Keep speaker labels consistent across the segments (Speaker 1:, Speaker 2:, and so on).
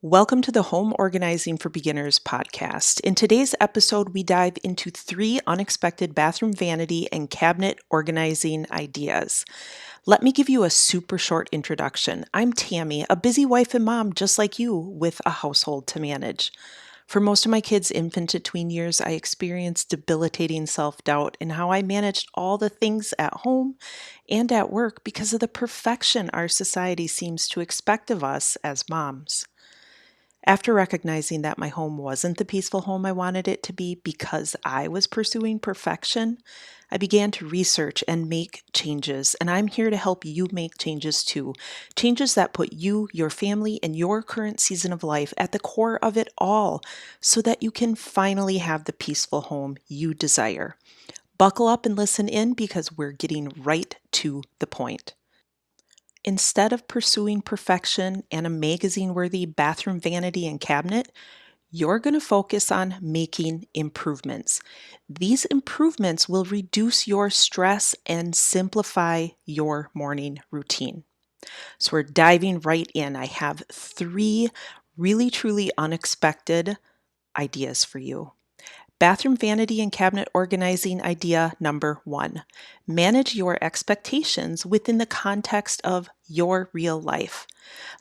Speaker 1: Welcome to the Home Organizing for Beginners podcast. In today's episode, we dive into 3 unexpected bathroom vanity and cabinet organizing ideas. Let me give you a super short introduction. I'm Tammy, a busy wife and mom just like you with a household to manage. For most of my kids' infant to tween years, I experienced debilitating self-doubt in how I managed all the things at home and at work because of the perfection our society seems to expect of us as moms. After recognizing that my home wasn't the peaceful home I wanted it to be because I was pursuing perfection, I began to research and make changes, and I'm here to help you make changes too. Changes that put you, your family, and your current season of life at the core of it all so that you can finally have the peaceful home you desire. Buckle up and listen in because we're getting right to the point. Instead of pursuing perfection and a magazine worthy bathroom vanity and cabinet, you're going to focus on making improvements. These improvements will reduce your stress and simplify your morning routine. So, we're diving right in. I have 3 really, truly unexpected ideas for you. Bathroom vanity and cabinet organizing idea number 1. Manage your expectations within the context of your real life.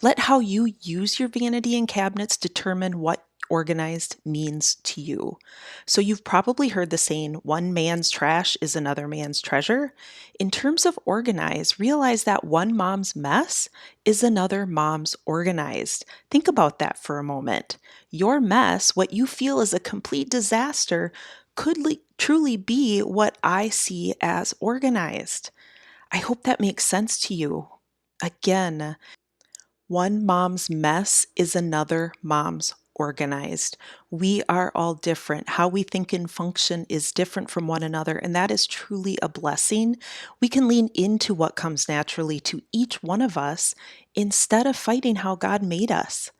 Speaker 1: Let how you use your vanity and cabinets determine what organized means to you. So you've probably heard the saying, one man's trash is another man's treasure. In terms of organize, realize that one mom's mess is another mom's organized. Think about that for a moment. Your mess, what you feel is a complete disaster, could truly be what I see as organized. I hope that makes sense to you. Again, one mom's mess is another mom's organized. We are all different. How we think and function is different from one another, and that is truly a blessing. We can lean into what comes naturally to each one of us instead of fighting how God made us.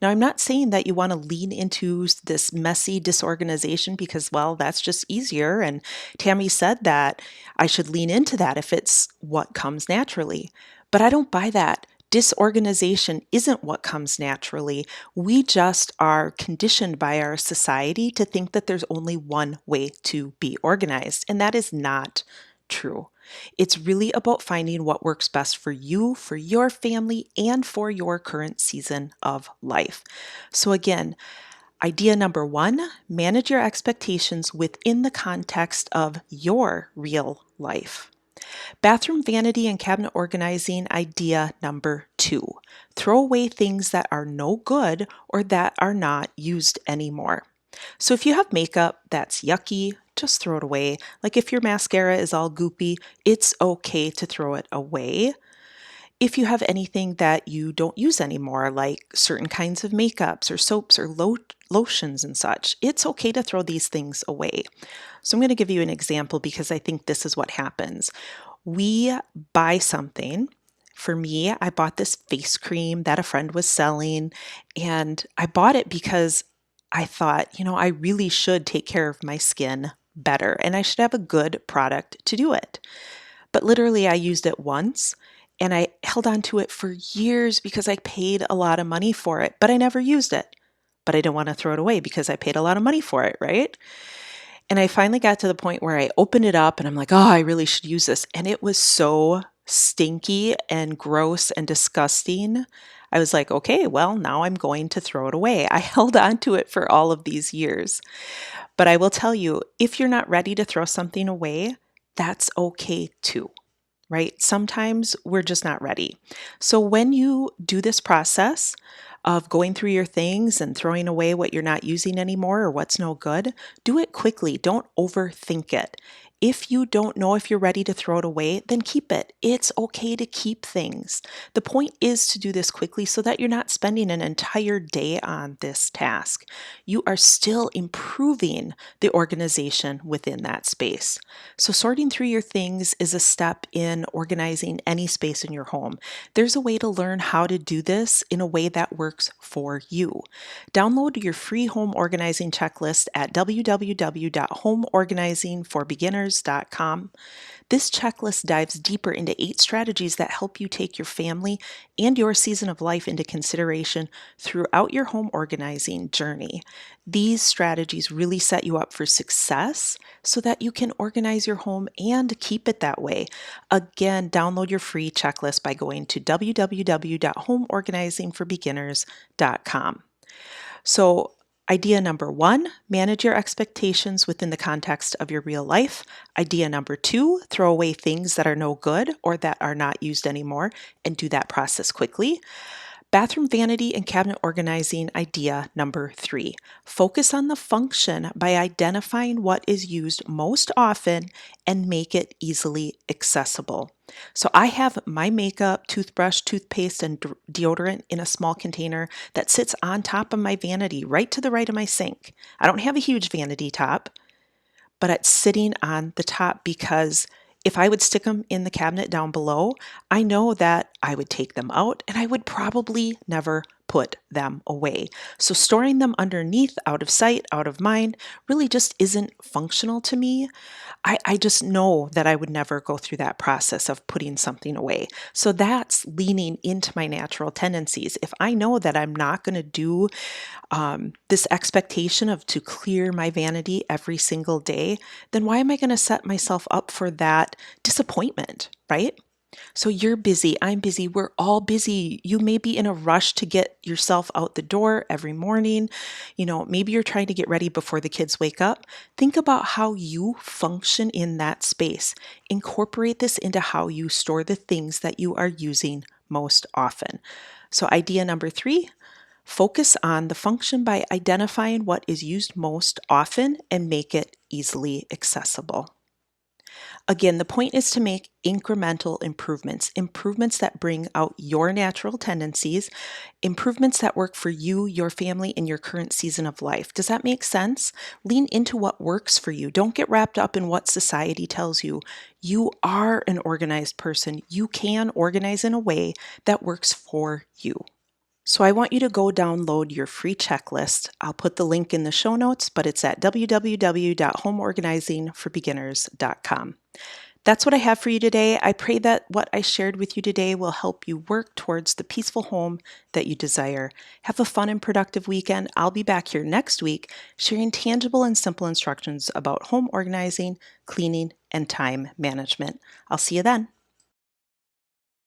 Speaker 1: Now, I'm not saying that you want to lean into this messy disorganization because, well, that's just easier. And Tammy said that I should lean into that if it's what comes naturally. But I don't buy that. Disorganization isn't what comes naturally. We just are conditioned by our society to think that there's only one way to be organized, and that is not true. It's really about finding what works best for you, for your family, and for your current season of life. So, again, idea number 1, manage your expectations within the context of your real life. Bathroom vanity and cabinet organizing idea number 2. Throw away things that are no good or that are not used anymore. So if you have makeup that's yucky, just throw it away. Like if your mascara is all goopy, it's okay to throw it away. If you have anything that you don't use anymore, like certain kinds of makeups or soaps or lotions and such, it's okay to throw these things away. So I'm going to give you an example because I think this is what happens. We buy something. For me, I bought this face cream that a friend was selling, and I bought it because I thought, I really should take care of my skin better and I should have a good product to do it. But literally, I used it once and I held on to it for years because I paid a lot of money for it, but I never used it. But I didn't want to throw it away because I paid a lot of money for it, right? And I finally got to the point where I opened it up and I'm like, oh, I really should use this. And it was so stinky and gross and disgusting. I was like, okay, well, now I'm going to throw it away. I held on to it for all of these years. But I will tell you, if you're not ready to throw something away, that's okay too, right? Sometimes we're just not ready. So when you do this process of going through your things and throwing away what you're not using anymore or what's no good, do it quickly. Don't overthink it. If you don't know if you're ready to throw it away, then keep it. It's okay to keep things. The point is to do this quickly so that you're not spending an entire day on this task. You are still improving the organization within that space. So sorting through your things is a step in organizing any space in your home. There's a way to learn how to do this in a way that works for you. Download your free home organizing checklist at www.homeorganizingforbeginners.com homeorganizingforbeginners.com. This checklist dives deeper into 8 strategies that help you take your family and your season of life into consideration throughout your home organizing journey. These strategies really set you up for success so that you can organize your home and keep it that way. Again, download your free checklist by going to www.homeorganizingforbeginners.com. So, idea number 1, manage your expectations within the context of your real life. Idea number 2, throw away things that are no good or that are not used anymore and do that process quickly. Bathroom vanity and cabinet organizing idea number 3. Focus on the function by identifying what is used most often and make it easily accessible. So I have my makeup, toothbrush, toothpaste, and deodorant in a small container that sits on top of my vanity right to the right of my sink. I don't have a huge vanity top, but it's sitting on the top because if I would stick them in the cabinet down below, I know that I would take them out and I would probably never put them away. So storing them underneath, out of sight, out of mind, really just isn't functional to me. I just know that I would never go through that process of putting something away. So that's leaning into my natural tendencies. If I know that I'm not going to do this expectation of to clear my vanity every single day, then why am I going to set myself up for that disappointment, right? So you're busy, I'm busy, we're all busy. You may be in a rush to get yourself out the door every morning. Maybe you're trying to get ready before the kids wake up. Think about how you function in that space. Incorporate this into how you store the things that you are using most often. So idea number 3, focus on the function by identifying what is used most often and make it easily accessible. Again, the point is to make incremental improvements that bring out your natural tendencies, improvements that work for you, your family, and your current season of life. Does that make sense? Lean into what works for you. Don't get wrapped up in what society tells you. You are an organized person. You can organize in a way that works for you. So I want you to go download your free checklist. I'll put the link in the show notes, but it's at www.homeorganizingforbeginners.com. That's what I have for you today. I pray that what I shared with you today will help you work towards the peaceful home that you desire. Have a fun and productive weekend. I'll be back here next week sharing tangible and simple instructions about home organizing, cleaning, and time management. I'll see you then.